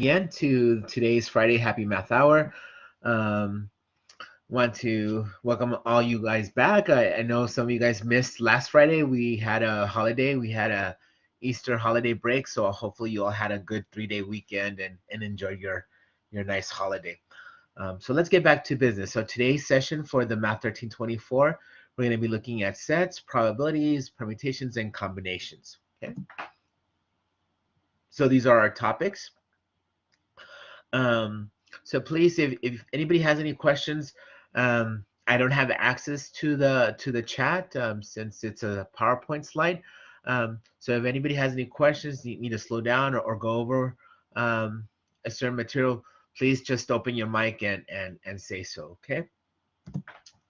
again to today's Friday Happy Math Hour. Um, want to welcome all you guys back. I know some of you guys missed last Friday. We had a holiday. We had a Easter holiday break, so hopefully you all had a good 3-day weekend and enjoyed your nice holiday. So let's get back to business. So today's session for the Math 1324, we're going to be looking at sets, probabilities, permutations, and combinations. Okay. So these are our topics. Um, so please, if anybody has any questions, I don't have access to the chat since it's a PowerPoint slide. So if anybody has any questions, you need to slow down or go over a certain material, please just open your mic and say so. Okay.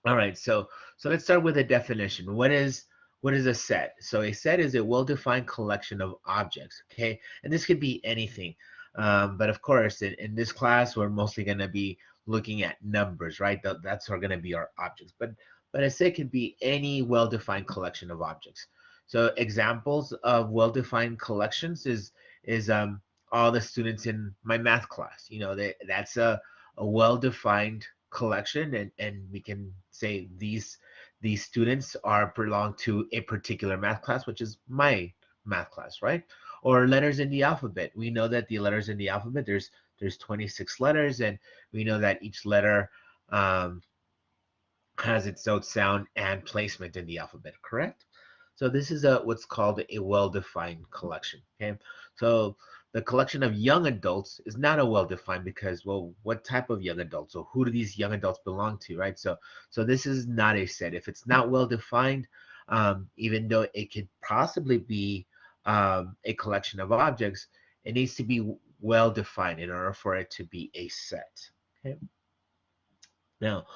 All right. So let's start with a definition. What is a set? So a set is a well-defined collection of objects. Okay, and this could be anything. But of course, in this class, we're mostly going to be looking at numbers, right? That's going to be our objects. But a set could be any well-defined collection of objects. So examples of well-defined collections is all the students in my math class. That's a well-defined collection, and we can say these students are belong to a particular math class, which is my math class, right? Or letters in the alphabet. We know that the letters in the alphabet, there's 26 letters, and we know that each letter um, has its own sound and placement in the alphabet, correct? So this is what's called a well-defined collection. Okay, so the collection of young adults is not a well-defined because, well, what type of young adults? So who do these young adults belong to, right? So this is not a set. If it's not well-defined, even though it could possibly be a collection of objects, it needs to be well-defined in order for it to be a set. Okay. Now,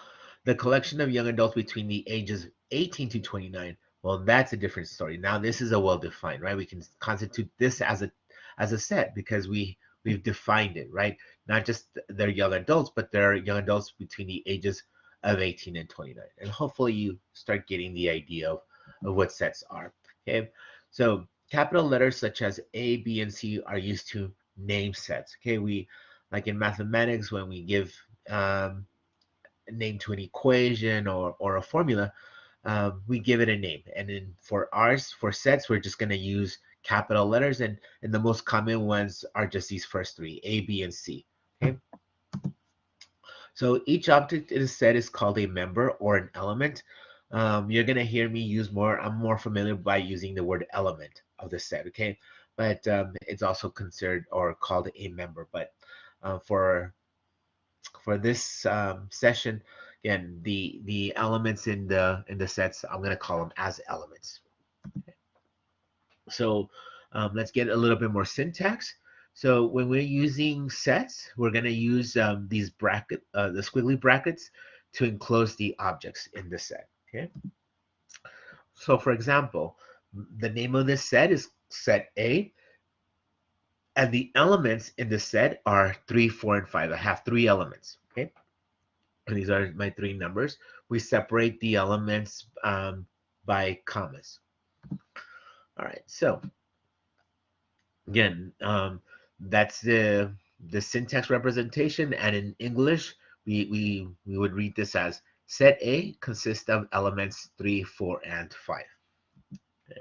the collection of young adults between the ages 18 to 29, well, that's a different story. Now, this is a well-defined, right? We can constitute this as a set because we've defined it, right? Not just they're young adults, but they're young adults between the ages of 18 and 29. And hopefully you start getting the idea of what sets are. Okay. So capital letters such as A, B, and C are used to name sets. Okay. We like in mathematics when we give name to an equation or a formula, we give it a name. And then for sets, we're just going to use capital letters, and the most common ones are just these first three, A, B, and C. Okay. So each object in a set is called a member or an element. You're going to hear me use more. I'm more familiar by using the word element of the set. Okay. But it's also considered or called a member. But for this session, again, the elements in the sets, I'm going to call them as elements. So let's get a little bit more syntax. So when we're using sets, we're going to use the squiggly brackets to enclose the objects in the set. Okay. So for example, the name of this set is set A, and the elements in the set are 3, 4, and 5. I have 3 elements. Okay. And these are my 3 numbers. We separate the elements by commas. All right. So again, that's the syntax representation, and in English, we would read this as set A consists of elements 3, 4, and 5. Okay.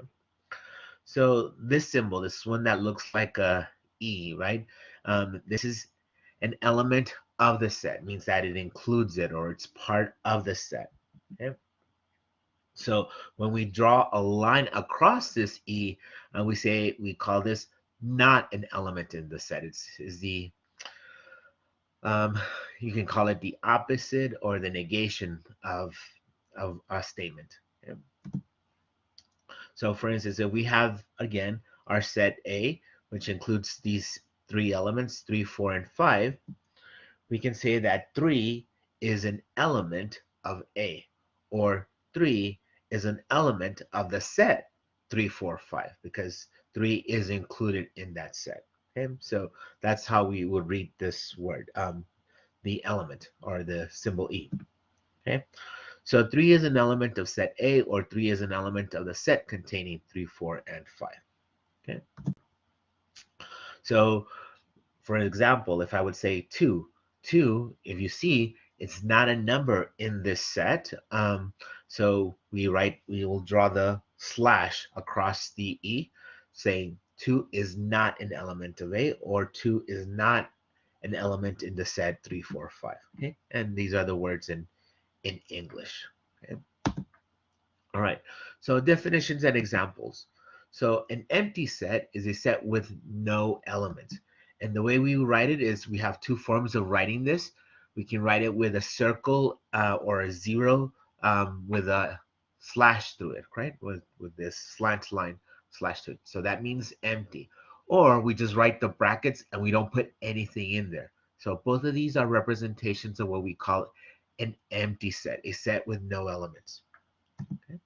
So this symbol, this one that looks like a E, right? This is an element of the set, means that it includes it or it's part of the set. Okay. So when we draw a line across this E, we call this not an element in the set. Is the you can call it the opposite or the negation of a statement. Okay. So for instance, if we have again our set A, which includes these 3 elements, 3, 4, and 5, we can say that 3 is an element of A, or 3 is an element of the set 3, 4, 5, because 3 is included in that set. Okay, so that's how we would read this word, the element or the symbol E. Okay, so 3 is an element of set A, or 3 is an element of the set containing 3, 4, and 5. Okay, so For example, if I would say 2, 2, if you see, it's not a number in this set. So we will draw the slash across the E, saying 2 is not an element of A, or 2 is not an element in the set 3, 4, 5. Okay, and these are the words in English. Okay. All right, so definitions and examples. So an empty set is a set with no elements. And the way we write it is we have two forms of writing this. We can write it with a circle or a zero with a slash through it, right? With this slant line slash through it. So that means empty. Or we just write the brackets and we don't put anything in there. So both of these are representations of what we call an empty set, a set with no elements. Okay.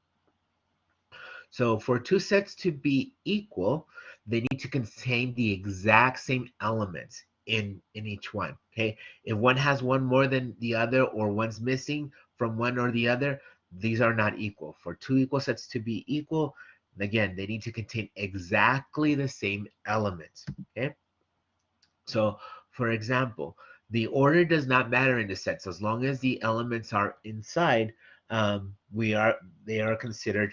So for two sets to be equal, they need to contain the exact same elements in each one. Okay. If one has one more than the other or one's missing from one or the other, these are not equal. For two equal sets to be equal, again, they need to contain exactly the same elements. Okay. So for example, the order does not matter in the set. So as long as the elements are inside, they are considered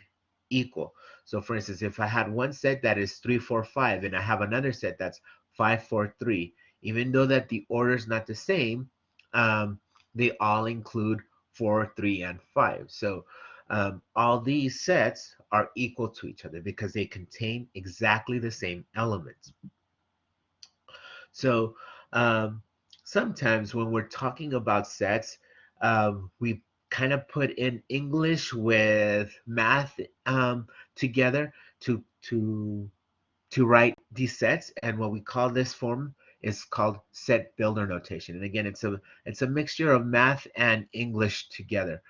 equal. So for instance, if I had one set that is 3, 4, 5, and I have another set that's 5, 4, 3, even though that the order is not the same, they all include 4, 3, and 5. So all these sets are equal to each other because they contain exactly the same elements. So sometimes when we're talking about sets, we kind of put in English with math together to write these sets, and what we call this form is called set builder notation. And again, it's a mixture of math and English together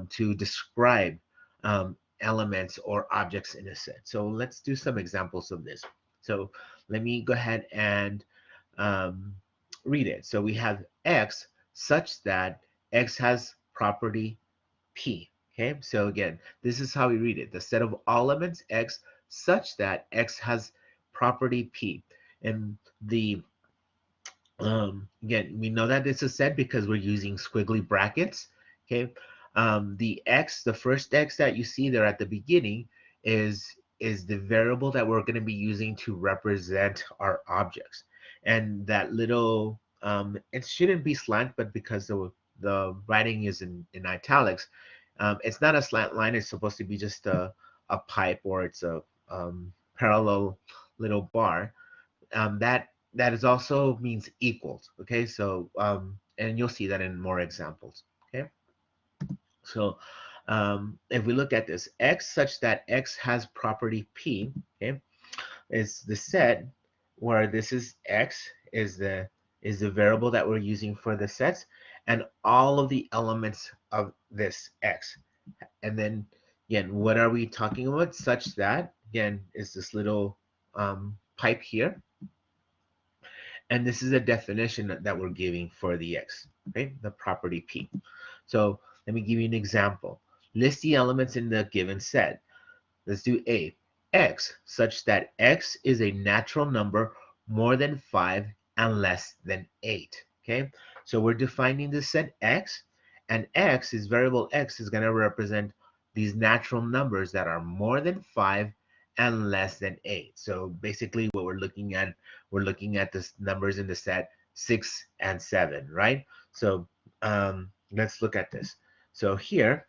to describe elements or objects in a set. So let's do some examples of this. So let me go ahead and um, read it. So we have X such that X has property P. Okay, so again, this is how we read it. The set of all elements X such that X has property P. And the again, we know that it's a set because we're using squiggly brackets. Okay, the X, the first X that you see there at the beginning is the variable that we're going to be using to represent our objects. And that little it shouldn't be slant, but because the writing is in italics, it's not a slant line. It's supposed to be just a pipe, or it's a parallel little bar. That is also means equals. Okay, so and you'll see that in more examples. Okay, so if we look at this, X such that X has property P, okay, is the set where this is X is the variable that we're using for the sets, and all of the elements of this X. And then again, what are we talking about? Such that, again, is this little pipe here. And this is a definition that we're giving for the X, okay? The property P. So let me give you an example. List the elements in the given set. Let's do A. X such that X is a natural number more than 5 and less than 8. Okay, so we're defining the set X, and X is variable X is going to represent these natural numbers that are more than 5 and less than 8. So basically what we're looking at the numbers in the set 6 and 7, right? So let's look at this. So here,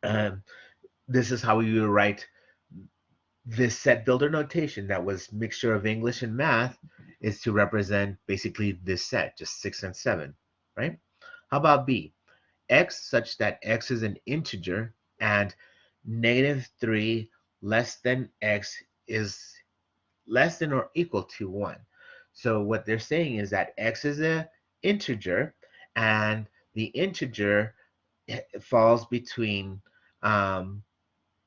um, this is how we would write this set builder notation that was mixture of English and math is to represent basically this set, just 6 and 7, right? How about B? X such that X is an integer and -3 less than X is less than or equal to 1. So what they're saying is that X is an integer, and the integer falls between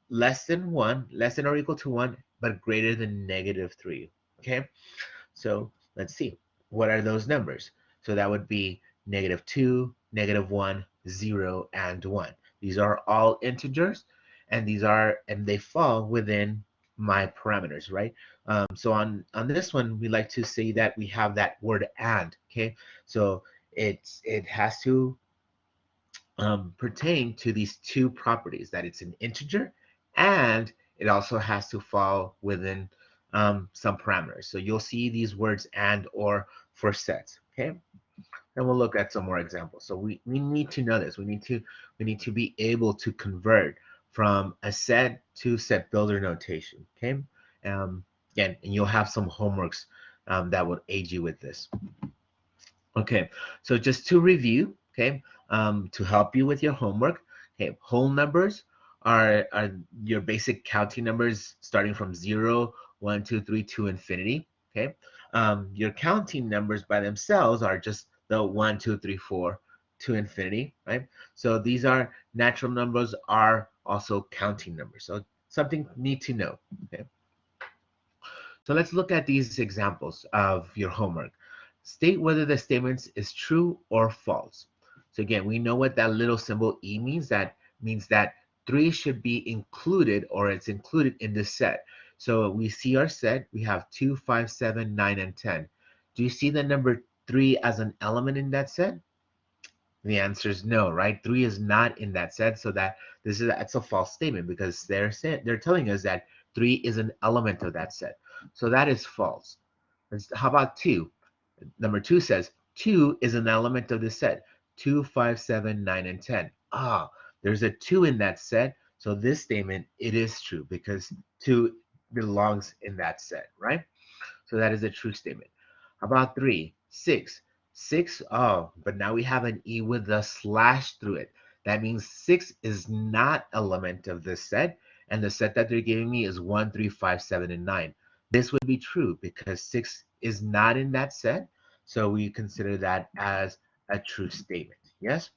less than 1, less than or equal to 1, but greater than -3. Okay, so let's see. What are those numbers? So that would be -2, -1, 0, and 1. These are all integers, and they fall within my parameters, right? So on this one, we like to say that we have that word and. Okay, so it has to pertain to these two properties, that it's an integer and it also has to fall within some parameters. So you'll see these words and or for sets. Okay, then we'll look at some more examples. So we need to know this. We need to be able to convert from a set to set builder notation. Okay, um, again, and you'll have some homeworks that will aid you with this. Okay, so just to review, okay, to help you with your homework, okay, whole numbers are your basic counting numbers starting from 0, 1, 2, 3 to infinity. Okay, your counting numbers by themselves are just the 1, 2, 3, 4 to infinity, right? So these are natural numbers, are also counting numbers. So something need to know. Okay. So let's look at these examples of your homework. State whether the statement is true or false. So again, we know what that little symbol E means. That means that 3 should be included, or it's included in the set. So we see our set, we have 2, 5, 7, 9, and 10. Do you see the number 3 as an element in that set? The answer is no, right? 3 is not in that set, so that's a false statement, because they're telling us that 3 is an element of that set. So that is false. How about 2? Number 2 says 2 is an element of the set. 2, 5, 7, 9, and 10. There's a 2 in that set, so this statement, it is true because 2 belongs in that set, right? So that is a true statement. How about 3? 6. 6, but now we have an E with a slash through it. That means 6 is not element of this set, and the set that they're giving me is 1, 3, 5, 7, and 9. This would be true because 6 is not in that set, so we consider that as a true statement. Yes?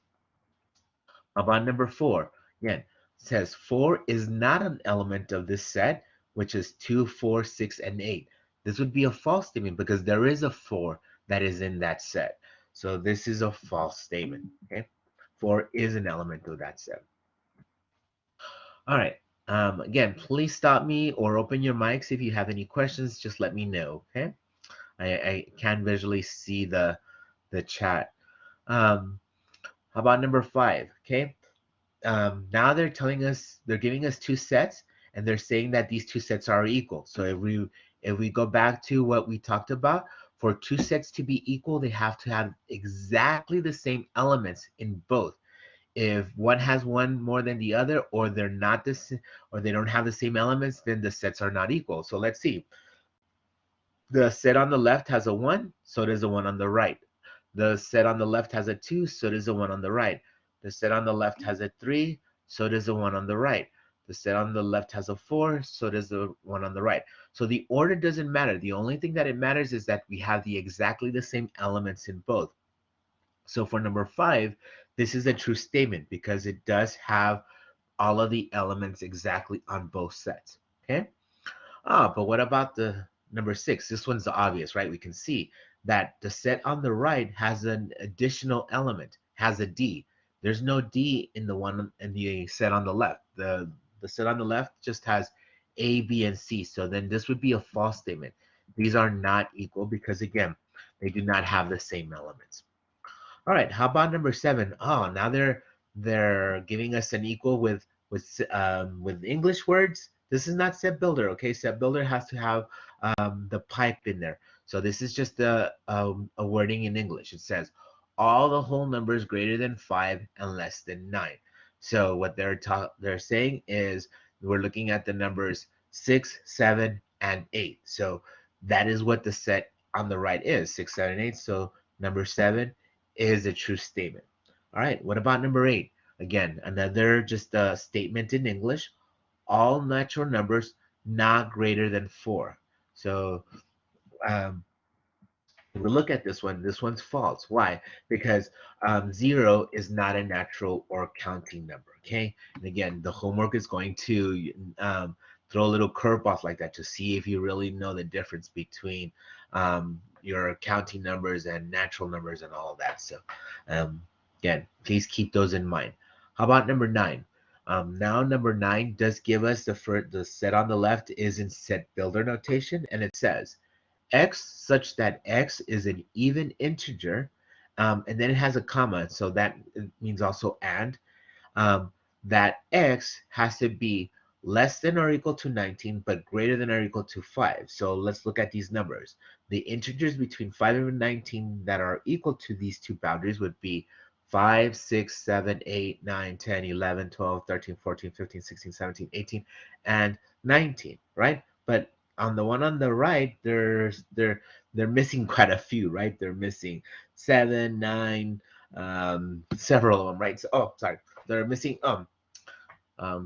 About number 4, again, it says 4 is not an element of this set, which is 2, 4, 6, and 8. This would be a false statement because there is a 4 that is in that set. So this is a false statement. Okay, 4 is an element of that set. All right. Again, please stop me or open your mics if you have any questions. Just let me know. Okay, I can visually see the chat. How about number 5? Okay, now they're giving us two sets, and they're saying that these two sets are equal. So if we go back to what we talked about, for two sets to be equal, they have to have exactly the same elements in both. If one has one more than the other, or they're not this, or they don't have the same elements, then the sets are not equal. So let's see. The set on the left has a 1, so does the one on the right. The set on the left has a 2, so does the one on the right. The set on the left has a 3, so does the one on the right. The set on the left has a 4, so does the one on the right. So the order doesn't matter. The only thing that it matters is that we have exactly the same elements in both. So for number 5, this is a true statement because it does have all of the elements exactly on both sets. Okay? But what about the number 6? This one's obvious, right? We can see that the set on the right has an additional element, has a D. There's no D in the one in the set on the left. The set on the left just has A, B, and C. So then this would be a false statement. These are not equal because again, they do not have the same elements. All right, how about number 7? Now they're giving us an equal with English words. This is not set builder, okay? Set builder has to have the pipe in there. So this is just a wording in English. It says all the whole numbers greater than 5 and less than 9. So what they're saying is we're looking at the numbers 6, 7, and 8. So that is what the set on the right is, 6, 7, 8. So number 7 is a true statement. All right, what about number 8? Again, another just a statement in English. All natural numbers not greater than 4. So um, if we look at this one's false. Why? Because 0 is not a natural or counting number, okay? And again, the homework is going to throw a little curveball like that to see if you really know the difference between your counting numbers and natural numbers and all of that. So again, please keep those in mind. How about number 9? Now number 9 does give us the set on the left is in set builder notation, and it says x such that x is an even integer, and then it has a comma, so that means also and um, that x has to be less than or equal to 19, but greater than or equal to 5. So let's look at these numbers. The integers between 5 and 19 that are equal to these two boundaries would be 5, 6, 7, 8, 9, 10, 11, 12, 13, 14, 15, 16, 17, 18, and 19, right? But on the one on the right, they're missing quite a few, right? They're missing 7, 9, several of them, right? So, oh, sorry, they're missing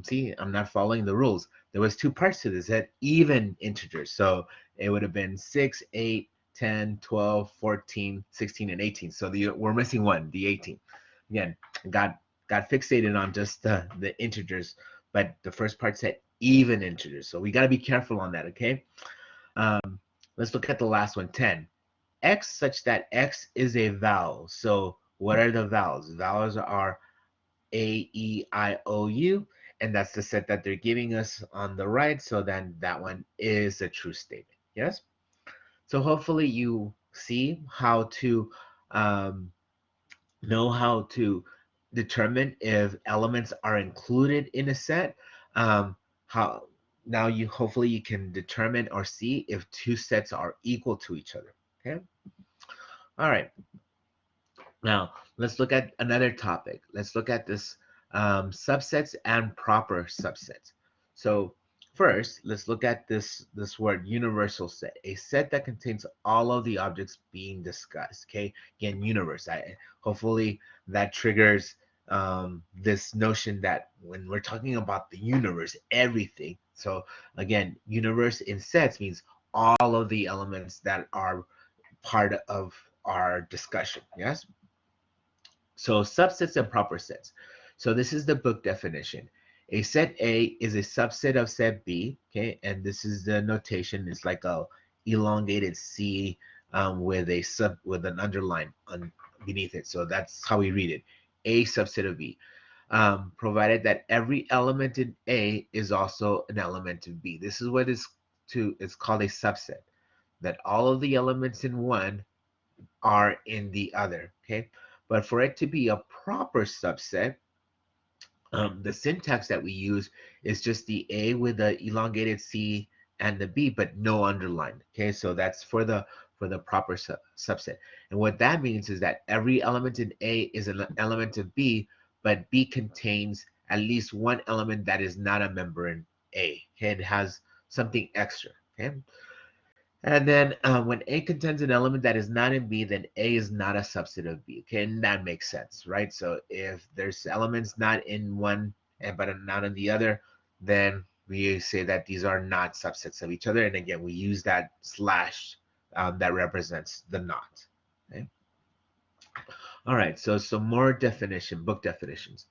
see, I'm not following the rules. There was two parts to this, that even integers. So it would have been 6, 8, 10, 12, 14, 16, and 18. So we're missing one, the 18. Again, got fixated on just the integers, but the first part said even integers. So we got to be careful on that, okay? Um, let's look at the last one, 10. X such that X is a vowel. So what are the vowels? Vowels are A, E, I, O, U, and that's the set that they're giving us on the right. So then that one is a true statement. Yes. So hopefully you see how to um, know how to determine if elements are included in a set. How now you hopefully you can determine or see if two sets are equal to each other. Okay. All right. Now, let's look at another topic. Let's look at this subsets and proper subsets. So first, let's look at this word universal set, a set that contains all of the objects being discussed. Okay, again, universe. Hopefully that triggers this notion that when we're talking about the universe, everything. So again, universe in sets means all of the elements that are part of our discussion. Yes. So subsets and proper sets. So this is the book definition. A set A is a subset of set B, okay? And this is the notation. It's like a elongated C with a sub with an underline on beneath it. So that's how we read it. A subset of B. Provided that every element in A is also an element in B. This is what it's called a subset. That all of the elements in one are in the other, okay? But for it to be a proper subset, the syntax that we use is just the A with the elongated C and the B, but no underline, okay? So that's for the proper subset. And what that means is that every element in A is an element of B, but B contains at least one element that is not a member in A, okay? It has something extra, okay? And then when A contains an element that is not in B, then A is not a subset of B. Okay, and that makes sense, right? So if there's elements not in one but not in the other, then we say that these are not subsets of each other. And again, we use that slash that represents the not. Okay. All right, so some more book definitions.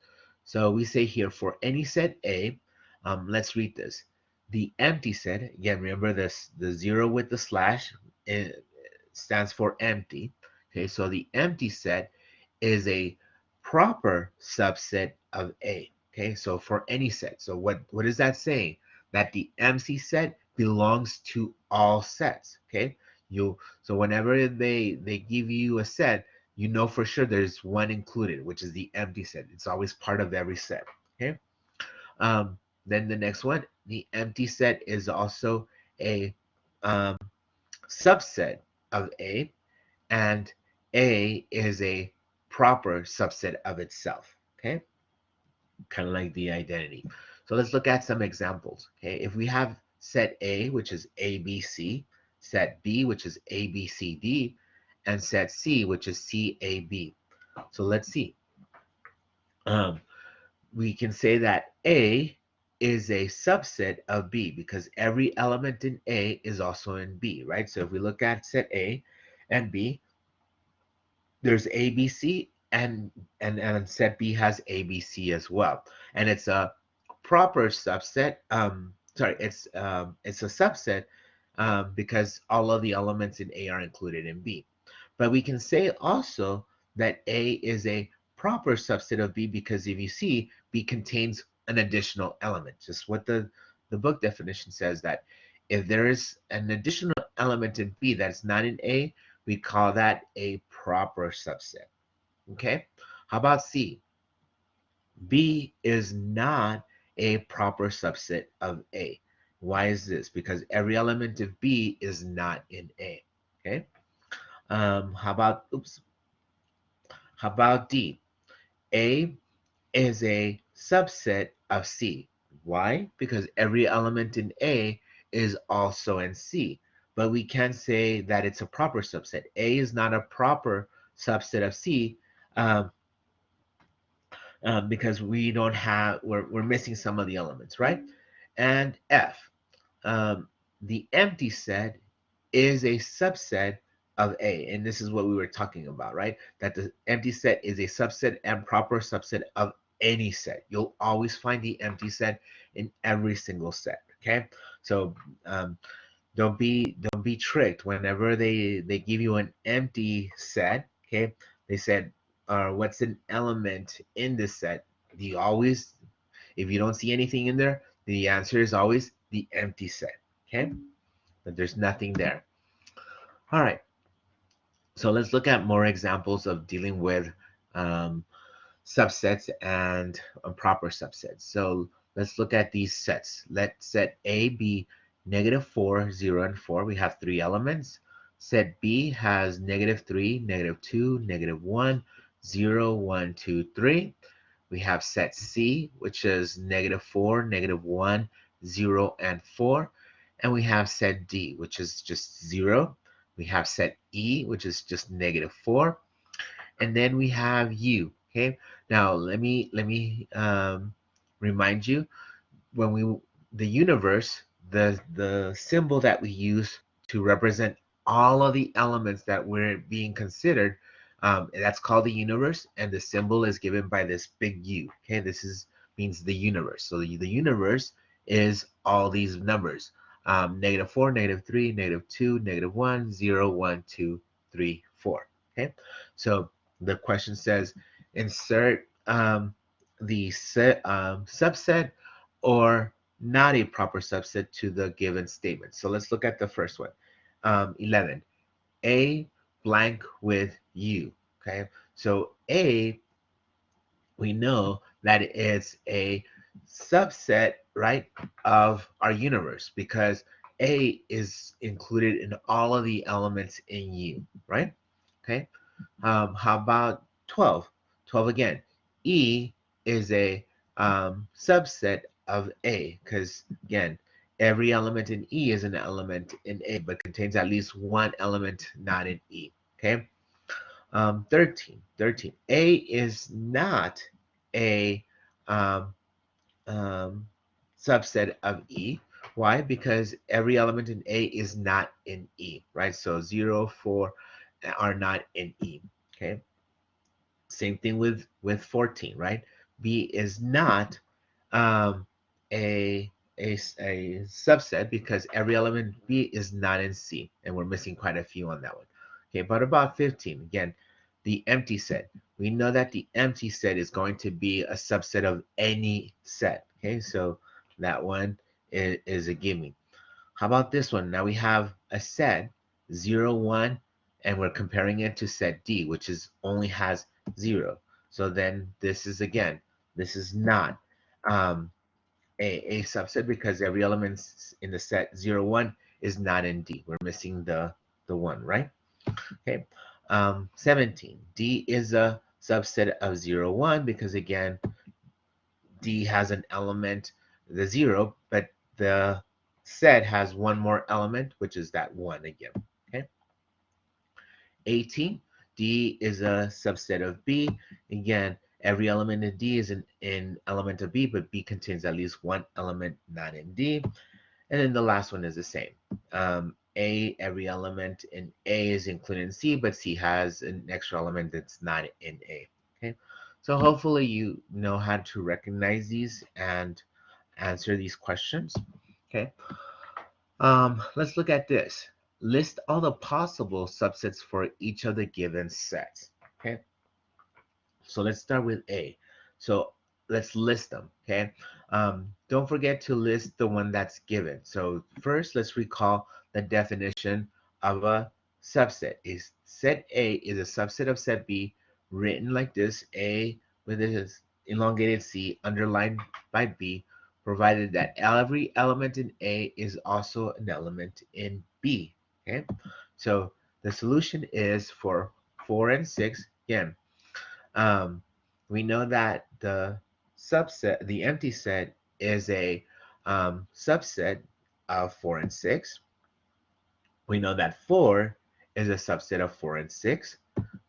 So we say here for any set A, let's read this. The empty set, again, remember this, the zero with the slash it stands for empty. Okay, so the empty set is a proper subset of A. Okay, so for any set. So what is that saying? That the empty set belongs to all sets. Okay, so whenever they give you a set, you know for sure there's one included, which is the empty set. It's always part of every set. Okay. Um, then the next one, the empty set is also a um, subset of A, and A is a proper subset of itself. Okay, kind of like the identity. So let's look at some examples. Okay, if we have set A, which is ABC, set B, which is ABCD, and set C, which is CAB. So let's see. Um, we can say that A is a subset of B because every element in A is also in B, right? So if we look at set A and B, there's ABC and set B has ABC as well. And it's a proper subset. Sorry, it's a subset because all of the elements in A are included in B. But we can say also that A is a proper subset of B because if you see, B contains an additional element. Just what the book definition says, that if there is an additional element in B that's not in A, we call that a proper subset. Okay? How about C? B is not a proper subset of A. Why is this? Because every element of B is not in A. Okay? How about, oops, how about D? A is a subset of C. Why? Because every element in A is also in C. But we can't say that it's a proper subset. A is not a proper subset of C, um, because we don't have, we're missing some of the elements, right? And F, um, the empty set is a subset of A. And this is what we were talking about, right? That the empty set is a subset and proper subset of any set. You'll always find the empty set in every single set. Okay. So don't be tricked whenever they give you an empty set. Okay. They said, what's an element in this set? Do you always, if you don't see anything in there, the answer is always the empty set. Okay. But there's nothing there. All right. So let's look at more examples of dealing with um, subsets and proper subsets. So let's look at these sets. Let set A be -4, 0, and 4. We have three elements. Set B has -3, -2, -1, 0, 1, 2, 3. We have set C, which is -4, -1, 0, and 4. And we have set D, which is just 0. We have set E, which is just -4. And then we have U. Okay. Now let me remind you, when we the universe, the symbol that we use to represent all of the elements that we're being considered, that's called the universe, and the symbol is given by this big U. Okay, this is means the universe. So the universe is all these numbers: -4, -3, -2, -1, 0, 1, 2, 3, 4. Okay, so the question says, insert the subset or not a proper subset to the given statement. So let's look at the first one. 11. A blank with U. Okay. So A, we know that it's a subset, right, of our universe, because A is included in all of the elements in U, right? Okay. How about 12? 12 again. E is a subset of A, because again, every element in E is an element in A, but contains at least one element not in E. Okay. 13. 13. A is not a um, um, subset of E. Why? Because every element in A is not in E, right? So 0, 4 are not in E. Okay. Same thing with 14, right? B is not um, a, a subset, because every element in B is not in C, and we're missing quite a few on that one. Okay, but about 15, again, the empty set. We know that the empty set is going to be a subset of any set. Okay, so that one is a gimme. How about this one? Now we have a set 0, 1, and we're comparing it to set D, which is only has 0. So then this is, again, this is not um, a subset, because every element in the set 0, 1 is not in D. We're missing the 1, right? Okay. 17. D is a subset of 0, 1, because again, D has an element, the 0, but the set has one more element, which is that 1 again. Okay. 18. D is a subset of B. Again, every element in D is an element of B, but B contains at least one element not in D. And then the last one is the same. A, every element in A is included in C, but C has an extra element that's not in A. Okay. So hopefully you know how to recognize these and answer these questions. Okay. Let's look at this. List all the possible subsets for each of the given sets. Okay. So let's start with A. So let's list them, okay? Don't forget to list the one that's given. So first, let's recall the definition of a subset. Is set A is a subset of set B, written like this: A with this elongated C underlined by B, provided that every element in A is also an element in B. Okay, so the solution is for 4 and 6. Again, um, we know that the empty set is a subset of 4 and 6. We know that 4 is a subset of 4 and 6.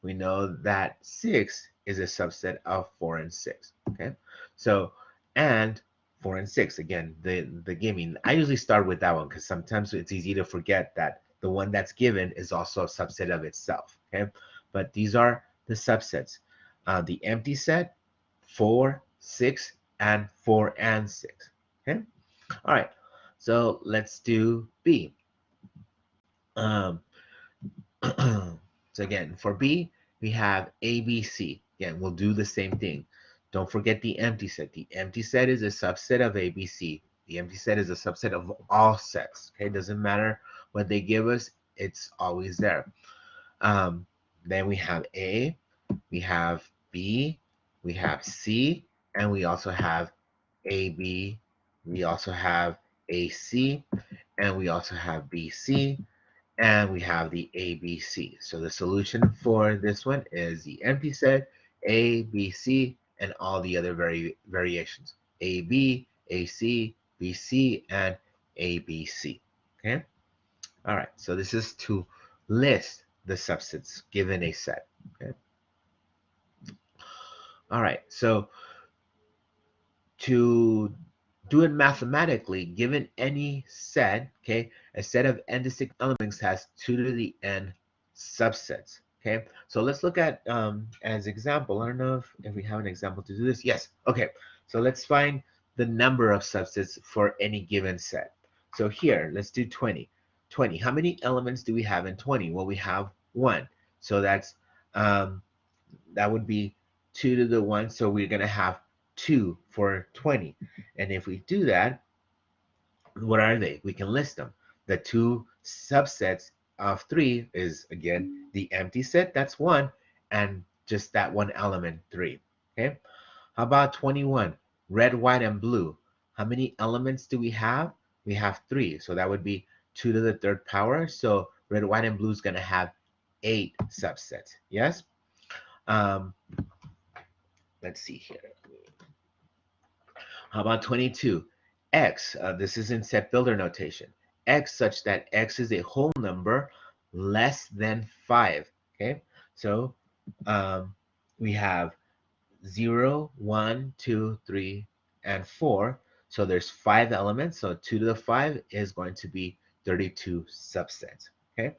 We know that 6 is a subset of 4 and 6. Okay, so and 4 and 6, again, the giving. I usually start with that one because sometimes it's easy to forget that the one that's given is also a subset of itself. Okay, but these are the subsets. The empty set, 4, 6, and 4 and 6. Okay, all right, so let's do B. Um, so again, for B, we have A, B, C. Again, we'll do the same thing. Don't forget the empty set. The empty set is a subset of A, B, C. The empty set is a subset of all sets. Okay, doesn't matter what they give us, it's always there. Then we have A, we have B, we have C, and we also have AB. We also have AC, and we also have BC, and we have the ABC. So the solution for this one is the empty set, A, B, C, and all the other variations. A, B, A, C, B, C, and A, B, C. Okay? All right, so this is to list the subsets given a set. Okay? All right, so to do it mathematically, given any set, okay, a set of n distinct elements has 2 to the n subsets. Okay, so let's look at as example. I don't know if we have an example to do this. Yes. Okay, so let's find the number of subsets for any given set. So here, let's do 20. 20. How many elements do we have in 20? Well, we have 1. So that would be 2 to the 1. So we're going to have 2 for 20. And if we do that, what are they? We can list them. The two subsets of 3 is, again, the empty set, that's 1, and just that one element, 3. Okay? How about 21? Red, white, and blue. How many elements do we have? We have 3. So that would be 2 to the 3rd power. So red, white, and blue is going to have 8 subsets. Yes? Um, let's see here. How about 22? X, this is in set builder notation. X such that X is a whole number less than 5. Okay, so we have 0, 1, 2, 3, and 4. So there's 5 elements. So 2 to the 5 is going to be 32 subsets. Okay,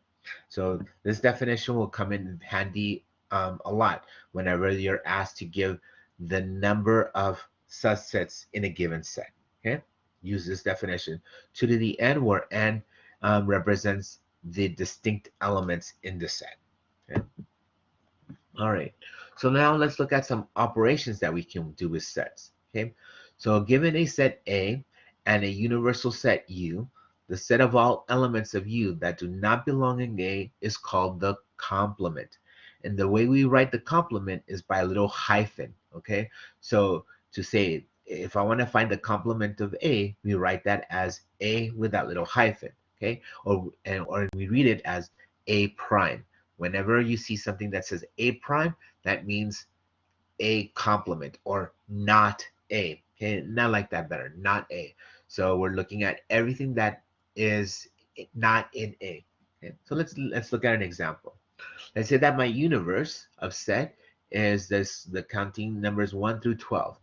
so this definition will come in handy a lot whenever you're asked to give the number of subsets in a given set. Okay, use this definition. 2 to the n, where n represents the distinct elements in the set. Okay. All right, so now let's look at some operations that we can do with sets. Okay, so given a set A and a universal set U, the set of all elements of U that do not belong in A is called the complement. And the way we write the complement is by a little hyphen. Okay, so to say, if I want to find the complement of A, we write that as A with that little hyphen. Okay, or we read it as A prime. Whenever you see something that says A prime, that means A complement or not A. Okay, not like that, better, not A. So we're looking at everything that is not in A. Okay, so let's look at an example. Let's say that my universe of set is the counting numbers 1 through 12,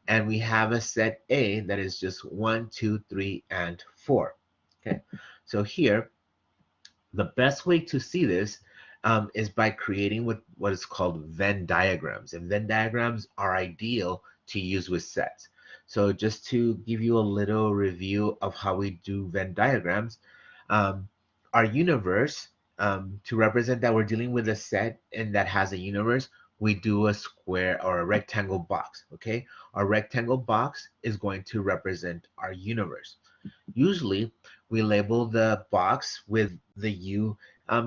and we have a set A that is just 1, 2, 3, and 4. Okay, so here the best way to see this is by creating what is called Venn diagrams. And Venn diagrams are ideal to use with sets. So just to give you a little review of how we do Venn diagrams, our universe, to represent that we're dealing with a set and that has a universe, we do a square or a rectangle box, okay? Our rectangle box is going to represent our universe. Usually, we label the box with the U.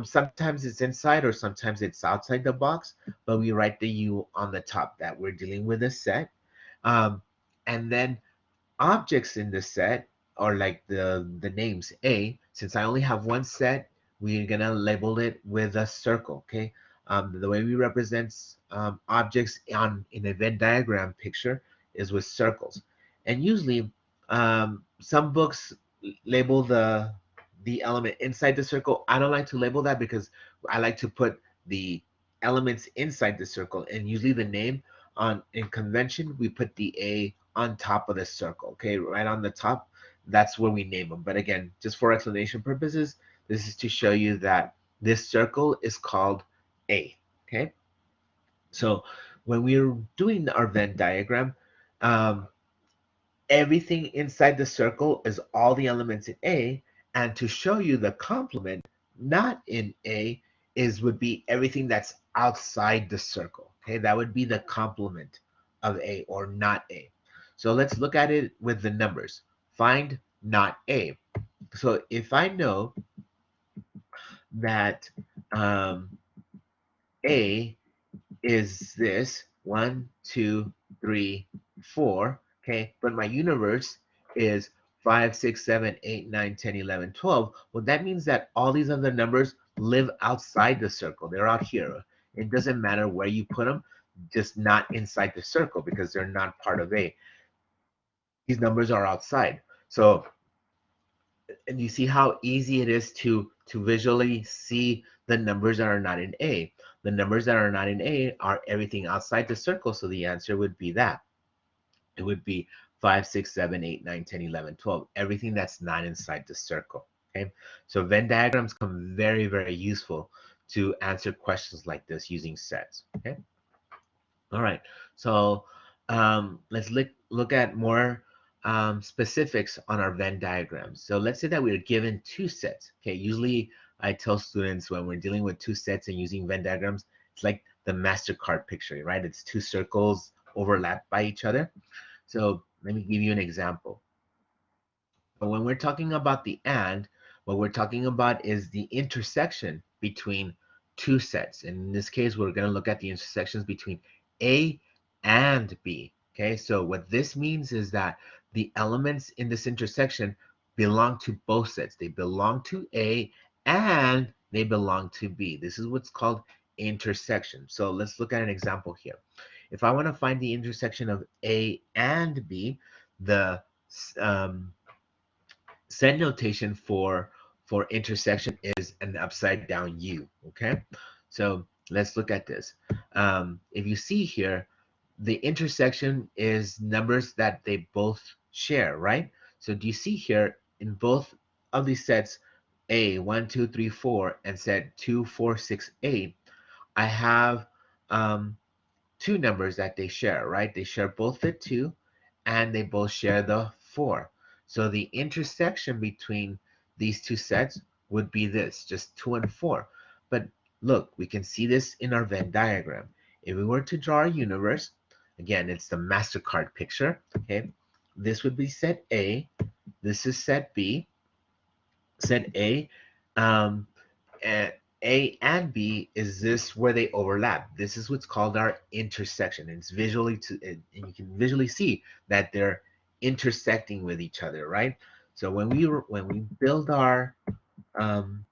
Sometimes it's inside or sometimes it's outside the box, but we write the U on the top that we're dealing with a set. Um, and then objects in the set are like the names A. Since I only have one set, we're gonna label it with a circle. Okay. The way we represent objects on in a Venn diagram picture is with circles, and usually some books label the element inside the circle. I don't like to label that because I like to put the elements inside the circle, and usually the name on in convention we put the A on top of the circle, okay, right on the top. That's where we name them. But again, just for explanation purposes, this is to show you that this circle is called A, okay? So when we're doing our Venn diagram, um, everything inside the circle is all the elements in A, and to show you the complement not in A is would be everything that's outside the circle. Okay, that would be the complement of A or not A. So let's look at it with the numbers. Find not A. So if I know that A is this 1, 2, 3, 4, okay, but my universe is 5, 6, 7, 8, 9, 10, 11, 12. Well, that means that all these other numbers live outside the circle. They're out here. It doesn't matter where you put them, just not inside the circle because they're not part of A. These numbers are outside. So, and you see how easy it is to visually see the numbers that are not in A. The numbers that are not in A are everything outside the circle, so the answer would be that. It would be 5, 6, 7, 8, 9, 10, 11, 12. Everything that's not inside the circle. Okay. So Venn diagrams come very, very useful to answer questions like this using sets. Okay. All right. So let's look at more specifics on our Venn diagrams. So let's say that we're given two sets. Okay. Usually I tell students when we're dealing with two sets and using Venn diagrams, it's like the MasterCard picture, right? It's two circles overlapped by each other. So let me give you an example. But when we're talking about the and, what we're talking about is the intersection between two sets. And in this case, we're going to look at the intersections between A and B. Okay, so what this means is that the elements in this intersection belong to both sets. They belong to A and they belong to B. This is what's called intersection. So let's look at an example here. If I want to find the intersection of A and B, the um, set notation for intersection is an upside down U. Okay, so let's look at this. If you see here, the intersection is numbers that they both share, right? So do you see here in both of these sets, A 1, 2, 3, 4, and set 2, 4, 6, 8, I have two numbers that they share, right? They share both the 2 and they both share the 4. So the intersection between these two sets would be this, just 2 and 4. But look, we can see this in our Venn diagram. If we were to draw a universe, again, it's the MasterCard picture, okay? This would be set A, this is set B, set A, um, and A and B is this where they overlap. This is what's called our intersection. It's visually and you can visually see that they're intersecting with each other, right? So when we build our um,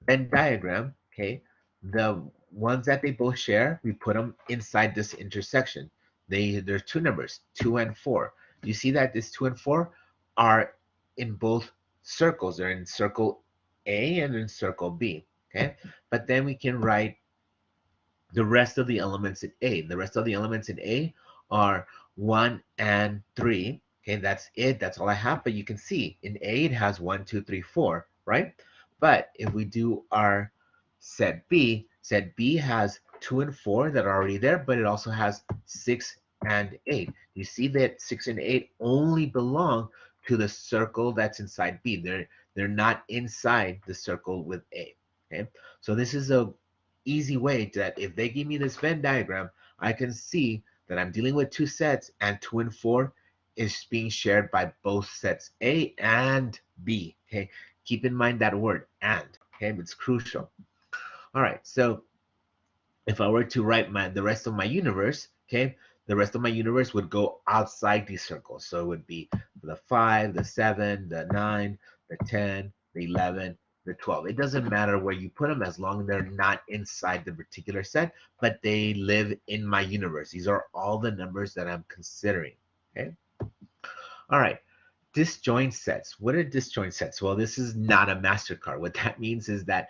Venn diagram, okay, the ones that they both share, we put them inside this intersection. There's two numbers, 2 and 4. You see that this 2 and 4 are in both circles. They're in circle A and in circle B. Okay, but then we can write the rest of the elements in A. The rest of the elements in A are 1 and 3. Okay, that's it. That's all I have. But you can see in A it has 1, 2, 3, 4, right? But if we do our set B has 2 and 4 that are already there, but it also has 6 and 8. You see that 6 and 8 only belong to the circle that's inside B. They're not inside the circle with A. Okay, so this is a easy way that if they give me this Venn diagram, I can see that I'm dealing with two sets, and 2 and 4 is being shared by both sets A and B. Okay, keep in mind that word and. Okay, it's crucial. All right, so if I were to write the rest of my universe, okay, the rest of my universe would go outside these circles. So it would be the 5, the 7, the 9, the 10, the 11, the 12. It doesn't matter where you put them as long as they're not inside the particular set, but they live in my universe. These are all the numbers that I'm considering. Okay. All right. Disjoint sets. What are disjoint sets? Well, this is not a MasterCard. What that means is that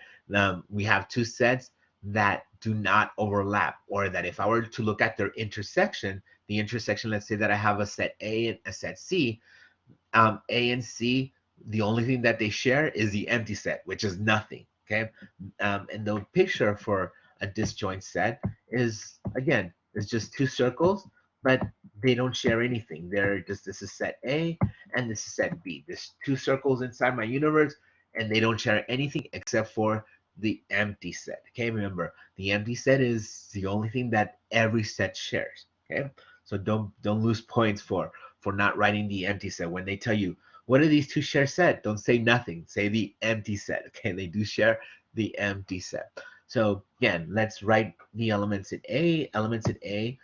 we have two sets that do not overlap, or that if I were to look at their intersection, the intersection, let's say that I have a set A and a set C, A and C, the only thing that they share is the empty set, which is nothing. Okay. And the picture for a disjoint set is, again, it's just two circles, but they don't share anything. They're just, this is set A and this is set B. There's two circles inside my universe, and they don't share anything except for the empty set. Okay, remember, the empty set is the only thing that every set shares. Okay, so don't lose points for not writing the empty set. When they tell you what are these two share set, don't say nothing. Say the empty set. Okay, they do share the empty set. So again, let's write the elements in A. Elements in A.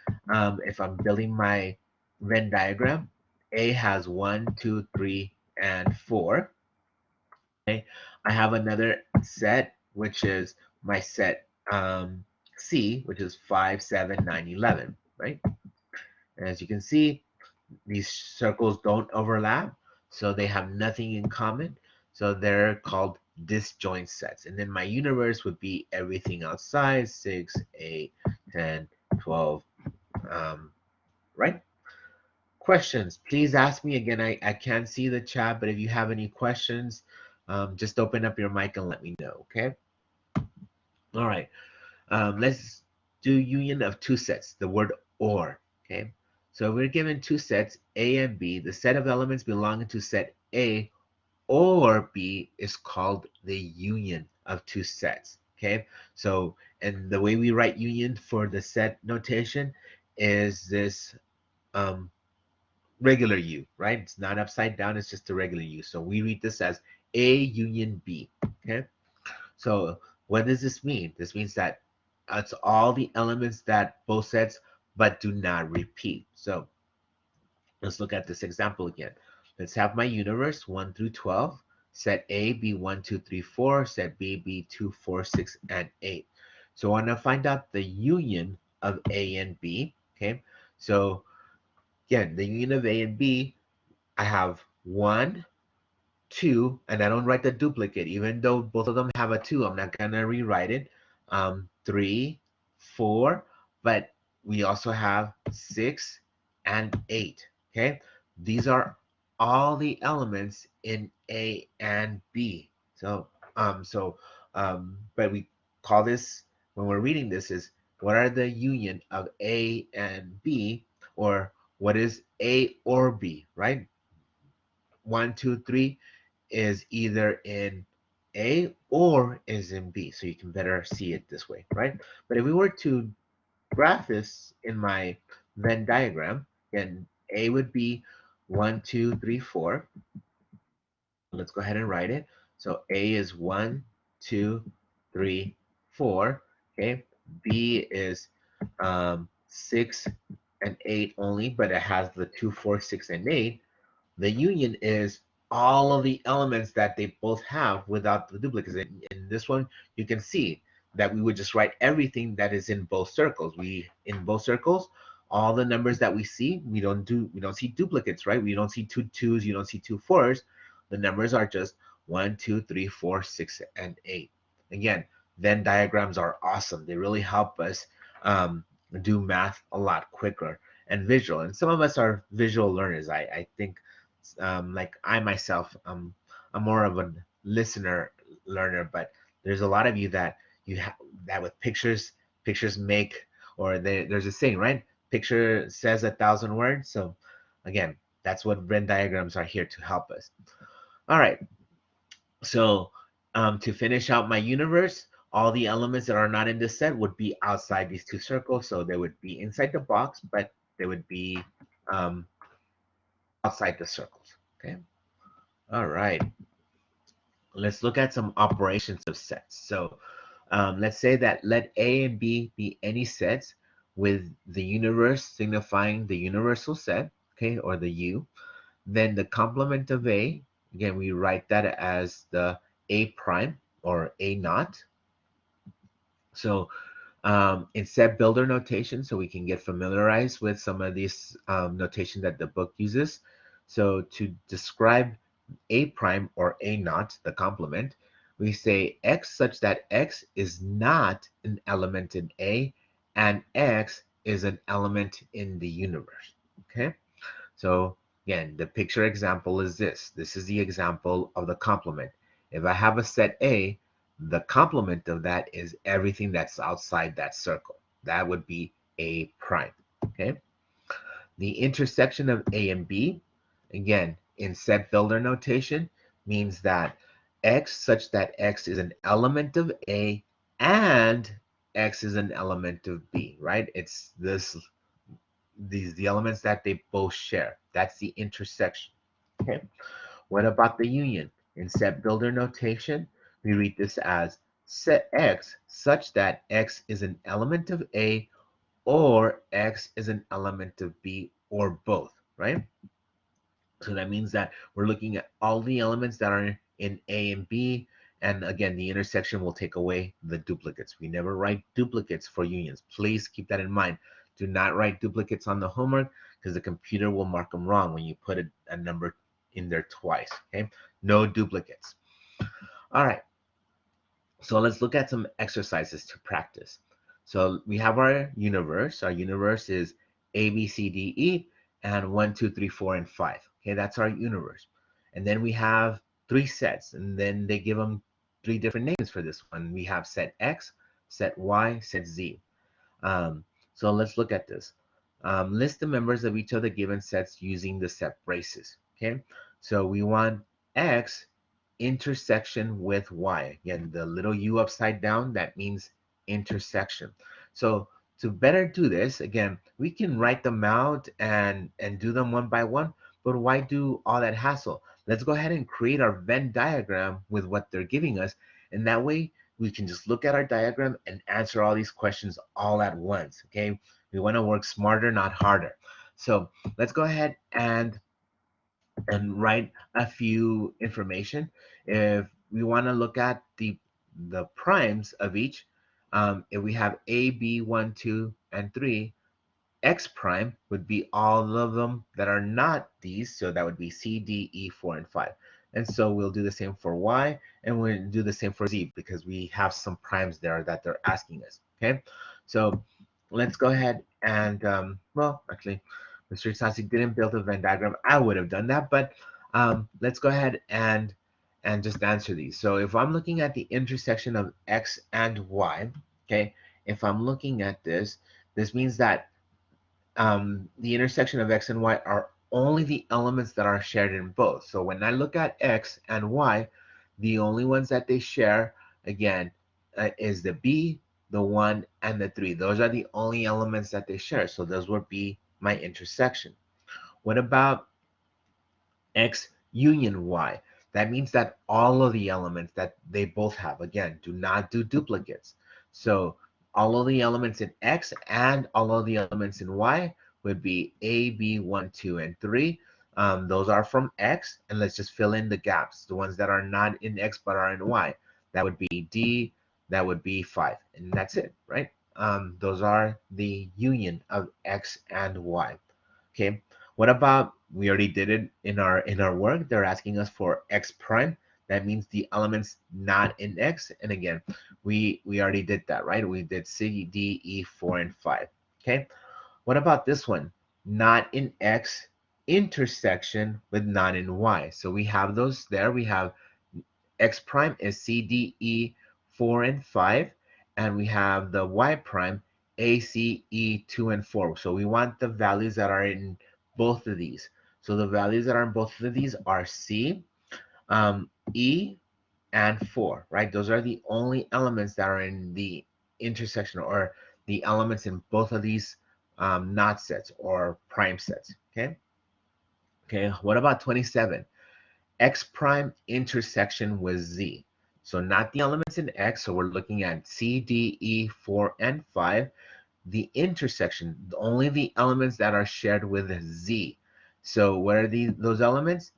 If I'm building my Venn diagram, A has 1, 2, 3, and 4. Okay, I have another set which is my set C, which is 5, 7, 9, 11. Right? And as you can see, these circles don't overlap, so they have nothing in common. So they're called disjoint sets. And then my universe would be everything outside, 6, 8, 10, 12, right? Questions, please ask me. Again, I can't see the chat, but if you have any questions, just open up your mic and let me know, okay? All right, let's do union of two sets, the word or, okay? So we're given two sets, A and B. The set of elements belonging to set A or B is called the union of two sets, okay? So, and the way we write union for the set notation is this regular U, right? It's not upside down, it's just a regular U. So we read this as A union B, okay? So what does this mean? This means that it's all the elements that both sets but do not repeat. So let's look at this example again. Let's have my universe 1 through 12. Set A be 1, 2, 3, 4. Set B be 2, 4, 6, and 8. So I want to find out the union of A and B. Okay. So again, the union of A and B, I have 1, 2, and I don't write the duplicate. Even though both of them have a 2, I'm not going to rewrite it. 3, 4, but we also have 6 and 8. Okay, these are all the elements in A and B. But we call this, when we're reading this, is what are the union of A and B, or what is A or B, right? 1, 2, 3 is either in A or is in B. So you can better see it this way, right? But if we were to graph this in my Venn diagram, then A would be 1, 2, 3, 4. Let's go ahead and write it. So A is 1, 2, 3, 4. Okay. B is 6 and 8 only, but it has the 2, 4, 6, and 8. The union is all of the elements that they both have without the duplicates. In this one, you can see that we would just write everything that is in both circles. In both circles, all the numbers that we see, we don't see duplicates, right? We don't see two twos, you don't see two fours. The numbers are just 1, 2, 3, 4, 6, and 8. Again, Venn diagrams are awesome. They really help us do math a lot quicker and visual. And some of us are visual learners. I think like I myself, I'm more of a listener learner, but there's a lot of you that that with pictures make, or there's a saying, right? Picture says 1,000 words. So again, that's what Venn diagrams are here to help us. All right. So to finish out my universe, all the elements that are not in this set would be outside these two circles. So they would be inside the box, but they would be um, outside the circles. Okay. All right. Let's look at some operations of sets. So let's say that let A and B be any sets with the universe signifying the universal set, okay, or the U. Then the complement of A, again, we write that as the A prime or A naught. So in set builder notation, so we can get familiarized with some of these notation that the book uses. So to describe A prime or A naught, the complement, we say X such that X is not an element in A and X is an element in the universe. Okay. So again, the picture example is this. This is the example of the complement. If I have a set A, the complement of that is everything that's outside that circle. That would be A prime. Okay. The intersection of A and B, again, in set builder notation, means that X such that X is an element of A and X is an element of B, right? It's the elements that they both share. That's the intersection. Okay. What about the union? In set builder notation, we read this as set X such that X is an element of A or X is an element of B or both, right? So that means that we're looking at all the elements that are in A and B. And again, the intersection will take away the duplicates. We never write duplicates for unions. Please keep that in mind. Do not write duplicates on the homework because the computer will mark them wrong when you put a number in there twice. Okay, no duplicates. All right, so let's look at some exercises to practice. So we have our universe. Our universe is A, B, C, D, E, and 1, 2, 3, 4, and 5. Okay, that's our universe. And then we have three sets, and then they give them three different names for this one. We have set X, set Y, set Z. So let's look at this. List the members of each of the given sets using the set braces. Okay, so we want X intersection with Y. Again, the little U upside down, that means intersection. So to better do this, again, we can write them out and do them one by one, but why do all that hassle? Let's go ahead and create our Venn diagram with what they're giving us, and that way we can just look at our diagram and answer all these questions all at once, okay? We want to work smarter, not harder. So let's go ahead and write a few information. If we want to look at the primes of each, if we have A, B, 1, 2, and 3, X prime would be all of them that are not these. So that would be C, D, E, 4, and 5. And so we'll do the same for Y, and we'll do the same for Z because we have some primes there that they're asking us. Okay, so let's go ahead and, well, actually, Mr. Sassi didn't build a Venn diagram. I would have done that, but let's go ahead and just answer these. So if I'm looking at the intersection of X and Y, okay, if I'm looking at this, this means that the intersection of X and Y are only the elements that are shared in both. So when I look at X and Y, the only ones that they share, again, is the B, the 1, and the 3. Those are the only elements that they share. So those would be my intersection. What about X union Y? That means that all of the elements that they both have, again, do not do duplicates. So all of the elements in X and all of the elements in Y would be A, B, 1, 2, and 3. Those are from X, and let's just fill in the gaps, the ones that are not in X but are in Y. That would be D, that would be 5, and that's it, right? Those are the union of X and Y. Okay, what about, we already did it in our work. They're asking us for X prime. That means the elements not in X. And again, we already did that, right? We did C, D, E, 4, and 5. Okay, what about this one? Not in X intersection with not in Y. So we have those there. We have X prime is C, D, E, 4, and 5. And we have the Y prime, A, C, E, 2, and 4. So we want the values that are in both of these. So the values that are in both of these are C, E, and 4, right? Those are the only elements that are in the intersection, or the elements in both of these knot sets or prime sets, okay? Okay, what about 27? X prime intersection with Z. So not the elements in X, so we're looking at C, D, E, 4, and 5. The intersection, only the elements that are shared with Z. So what are those elements?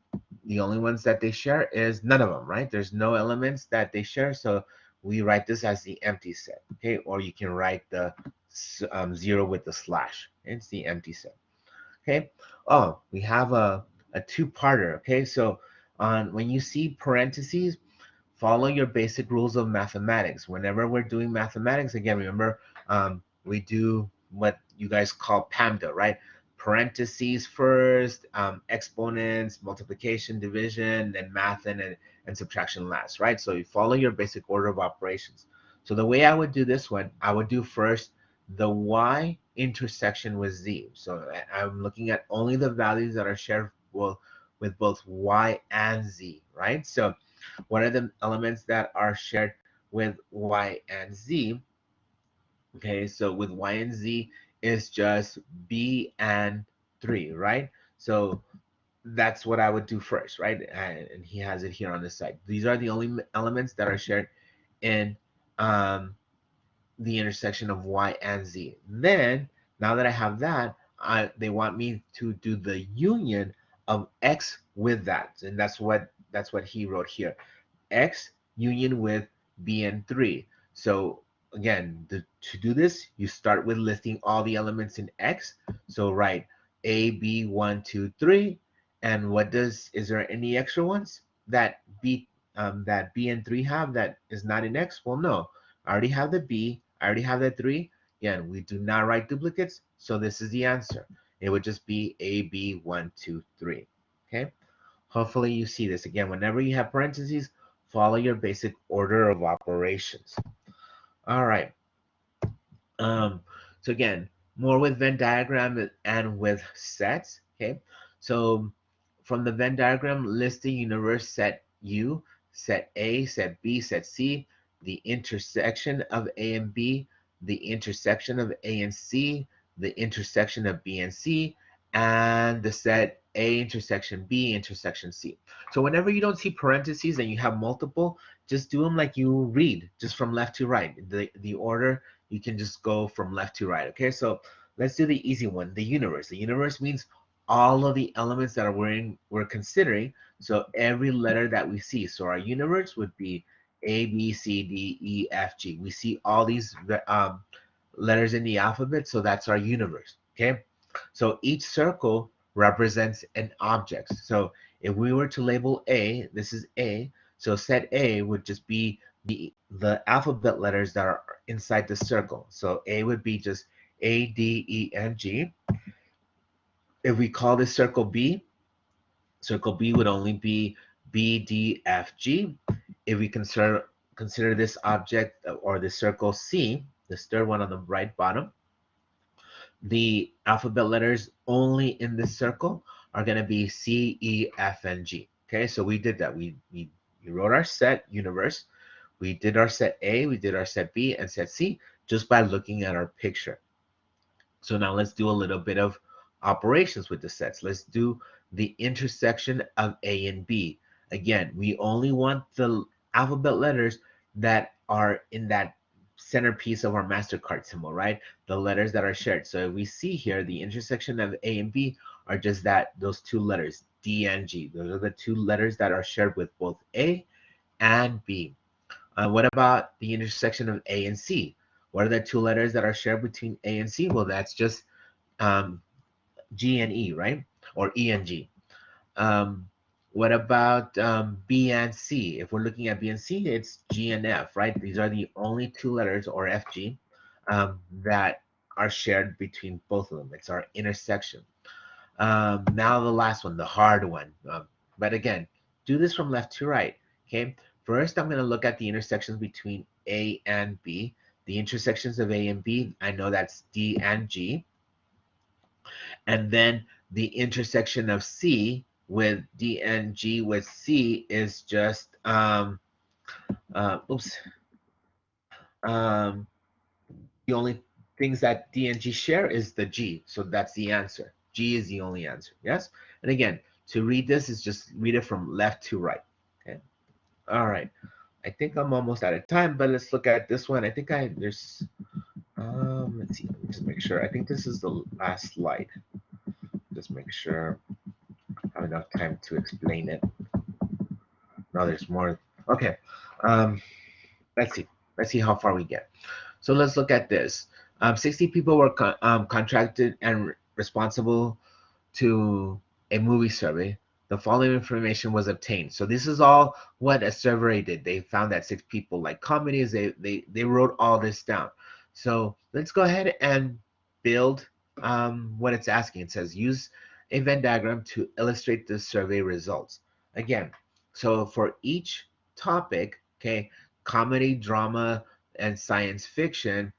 The only ones that they share is none of them, right? There's no elements that they share, so we write this as the empty set, okay? Or you can write the 0 with the slash. It's the empty set, okay? Oh, we have a two-parter, okay? So when you see parentheses, follow your basic rules of mathematics. Whenever we're doing mathematics, again, remember, we do what you guys call PAMDA, right? Parentheses first, exponents, multiplication, division, then math, and subtraction last, right? So you follow your basic order of operations. So the way I would do this one, I would do first the y intersection with z. So I'm looking at only the values that are shared with both y and z, right? So what are the elements that are shared with y and z? Okay, so with y and z is just b and 3, right? So that's what I would do first, right? And he has it here on the side. These are the only elements that are shared in the intersection of y and z. Then, now that I have that, they want me to do the union of x with that, and that's what he wrote here. X union with B and 3. So again, to do this, you start with listing all the elements in X. So write A, B, 1, 2, 3. And is there any extra ones that B and 3 have that is not in X? Well, no. I already have the B, I already have the 3. Again, we do not write duplicates, so this is the answer. It would just be A, B, 1, 2, 3. Okay? Hopefully you see this. Again, whenever you have parentheses, follow your basic order of operations. All right. Um, so again, more with Venn diagram and with sets. Okay. So from the Venn diagram, list the universe set U, set A, set B, set C, the intersection of A and B, the intersection of A and C, the intersection of B and C, and the set A intersection B intersection C. So whenever you don't see parentheses and you have multiple, just do them like you read, just from left to right. The order, you can just go from left to right. Okay, so let's do the easy one, the universe. The universe means all of the elements that we're considering. So every letter that we see. So our universe would be A, B, C, D, E, F, G. We see all these letters in the alphabet, so that's our universe. Okay, so each circle represents an object. So if we were to label A, this is A. So set A would just be the alphabet letters that are inside the circle. So A would be just A, D, E, and G. If we call this circle B would only be B, D, F, G. If we consider this object or the circle C, this third one on the right bottom, the alphabet letters only in this circle are going to be C, E, F, and G. Okay, so we did that. We wrote our set universe. We did our set A, we did our set B, and set C just by looking at our picture. So now let's do a little bit of operations with the sets. Let's do the intersection of A and B. Again, we only want the alphabet letters that are in that centerpiece of our MasterCard symbol, right? The letters that are shared. So we see here the intersection of A and B are just those two letters, D and G. Those are the two letters that are shared with both A and B. What about the intersection of A and C? What are the two letters that are shared between A and C? Well, that's just um, G and E, right? Or E and G. Um, what about B and C? If we're looking at B and C, it's G and F, right? These are the only two letters, or FG, that are shared between both of them. It's our intersection. Now the last one, the hard one. But again, do this from left to right. Okay. First, I'm going to look at the intersections between A and B. The intersections of A and B, I know that's D and G. And then the intersection of C with D and G with C is just Oops. Um, the only things that D and G share is the G. So that's the answer. G is the only answer. Yes. And again, to read this is just read it from left to right. Okay. All right. I think I'm almost out of time, but let's look at this one. I think there's let's see, let me just make sure. I think this is the last slide. Just make sure I have enough time to explain it. No, there's more. Okay. Um, let's see. Let's see how far we get. So let's look at this. 60 people were contracted and responsible to a movie survey. The following information was obtained. So this is all what a survey did. They found that 6 people like comedies. They wrote all this down. So let's go ahead and build what it's asking. It says use a Venn diagram to illustrate the survey results. Again, so for each topic, okay, comedy, drama, and science fiction,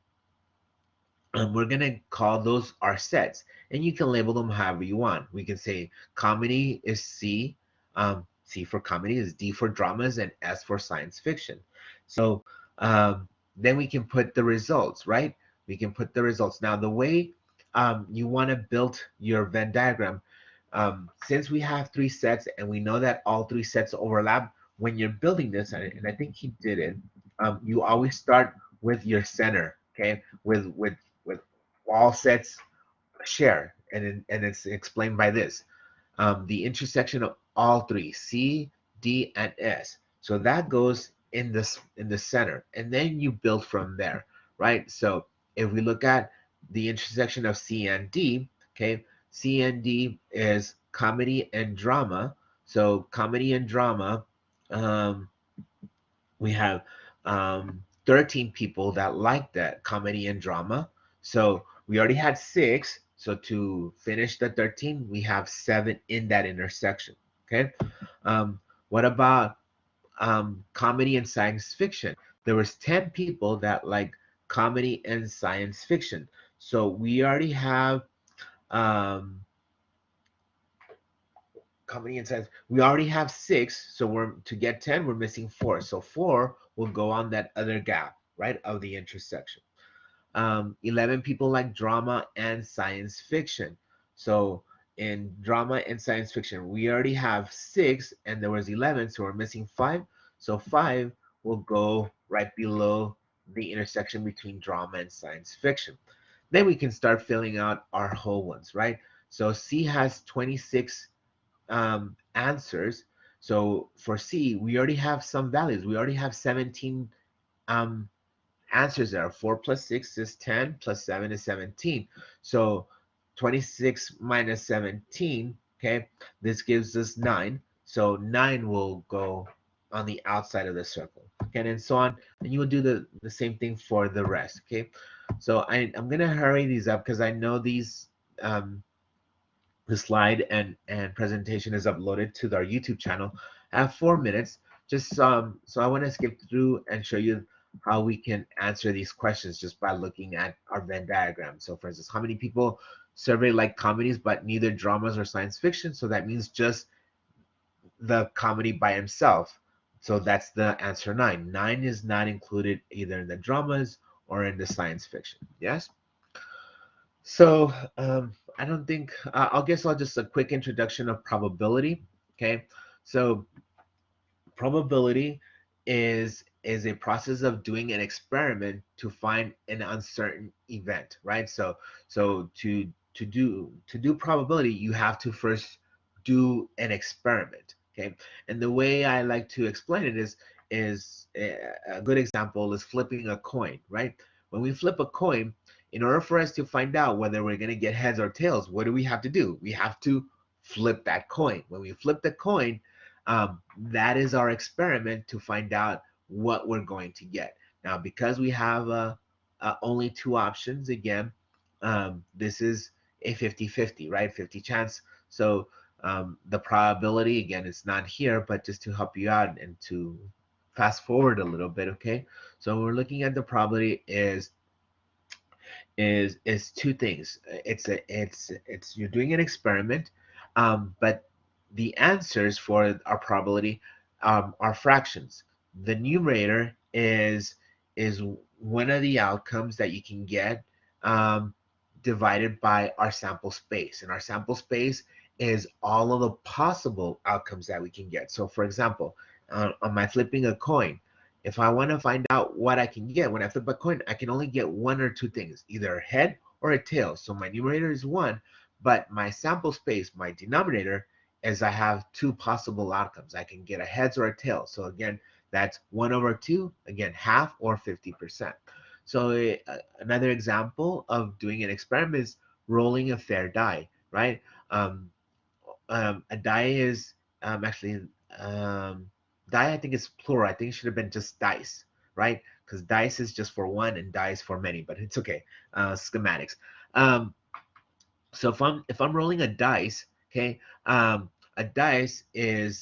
we're gonna call those our sets, and you can label them however you want. We can say comedy is C, C for comedy is D for dramas, and S for science fiction. So then we can put the results, right? We can put the results. Now the way you want to build your Venn diagram, since we have 3 sets and we know that all 3 sets overlap, when you're building this, and I think he did it, you always start with your center, okay? With all sets share, and it's explained by this, the intersection of all 3, C, D, and S. So that goes in the center, and then you build from there, right? So if we look at the intersection of C and D, okay, C and D is comedy and drama. So comedy and drama, um, we have 13 people that like that comedy and drama. So we already had 6. So to finish the 13, we have 7 in that intersection. Okay. What about comedy and science fiction? There was 10 people that like comedy and science fiction. So we already have um, comedy and science. We already have 6, so we're to get 10, we're missing 4. So 4 will go on that other gap, right, of the intersection. 11 people like drama and science fiction. So in drama and science fiction, we already have 6, and there was 11, so we're missing 5. So 5 will go right below the intersection between drama and science fiction. Then we can start filling out our whole ones, right? So C has 26 answers. So for C, we already have some values. We already have 17 um, answers there. 4 plus 6 is 10, plus 7 is 17. So 26 minus 17, okay, this gives us 9. So 9 will go on the outside of the circle, okay, and so on. And you will do the same thing for the rest, okay? So I'm going to hurry these up because I know um, the slide and presentation is uploaded to our YouTube channel. I have 4 minutes. Just so I want to skip through and show you how we can answer these questions just by looking at our Venn diagram. So for instance, how many people survey like comedies but neither dramas or science fiction? So that means just the comedy by himself. So that's the answer 9. 9 is not included either in the dramas or in the science fiction. Yes? So I don't think I'll guess I'll just a quick introduction of probability. Okay, so probability is a process of doing an experiment to find an uncertain event, right? So to do probability, you have to first do an experiment. Okay, and the way I like to explain it is a good example is flipping a coin, right? When we flip a coin, in order for us to find out whether we're going to get heads or tails, what do we have to do? We have to flip that coin. When we flip the coin, that is our experiment to find out what we're going to get. Now, because we have only 2 options, again, this is a 50-50, right? 50 chance. So the probability, again, it's not here, but just to help you out and to fast forward a little bit, okay? So we're looking at the probability is 2 things. It's you're doing an experiment, but the answers for our probability are fractions. the numerator is one of the outcomes that you can get um, divided by our sample space. And our sample space is all of the possible outcomes that we can get. So for example, on my flipping a coin, if I want to find out what I can get when I flip a coin, I can only get one or two things, either a head or a tail. So my numerator is one, but my sample space, my denominator, is I have two possible outcomes. I can get a heads or a tail. So again, that's 1 over 2, again, half or 50%. So another example of doing an experiment is rolling a fair die, right? Um, a die is actually die. I think is plural. I think it should have been just dice, right? Because dice is just for one and dice for many, but it's okay. Schematics. Um, so if I'm rolling a dice, okay, a dice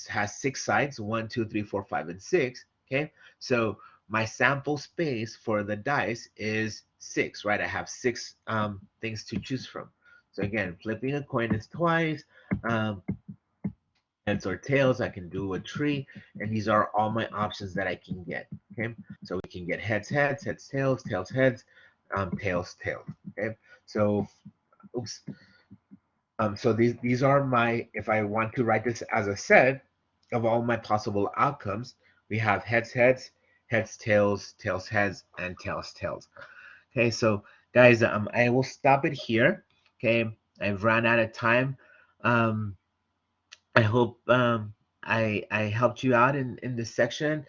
has 6 sides, 1, 2, 3, 4, 5, and 6. Okay, so my sample space for the dice is 6, right? I have 6 things to choose from. So again, flipping a coin is twice. Um, Heads or tails, I can do a tree, and these are all my options that I can get. Okay, so we can get heads, heads, heads, tails, tails, heads, tails, tails. Okay, so oops. So these are my, if I want to write this as a set of all my possible outcomes, we have heads, heads, heads, tails, tails, heads, and tails, tails. Okay, so guys, I will stop it here. Okay, I've run out of time. Um, I hope I helped you out in this section.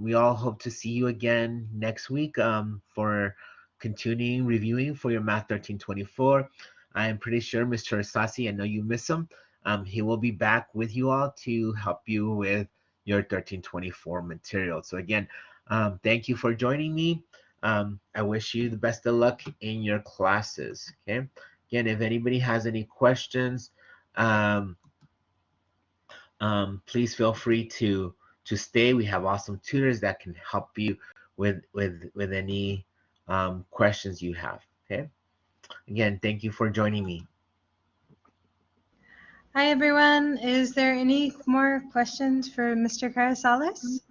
We all hope to see you again next week for continuing reviewing for your Math 1324. I am pretty sure Mr. Sasi, I know you miss him. He will be back with you all to help you with your 1324 material. So again, thank you for joining me. I wish you the best of luck in your classes. Okay. Again, if anybody has any questions, please feel free to stay. We have awesome tutors that can help you with any questions you have. Okay. Again, thank you for joining me. Hi, everyone. Is there any more questions for Mr. Carrizales?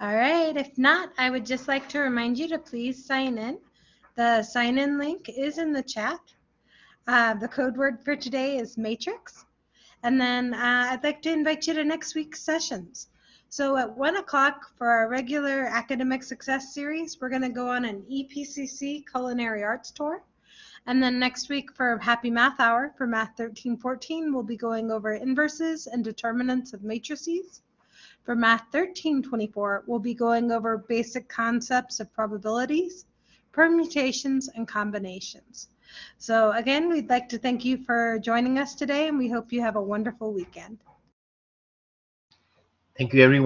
All right. If not, I would just like to remind you to please sign in. The sign-in link is in the chat. The code word for today is matrix. And then I'd like to invite you to next week's sessions. So at 1 o'clock for our regular academic success series, we're going to go on an EPCC culinary arts tour. And then next week for Happy Math Hour for Math 1314, we'll be going over inverses and determinants of matrices. For Math 1324, we'll be going over basic concepts of probabilities, permutations, and combinations. So again, we'd like to thank you for joining us today, and we hope you have a wonderful weekend. Thank you, everyone.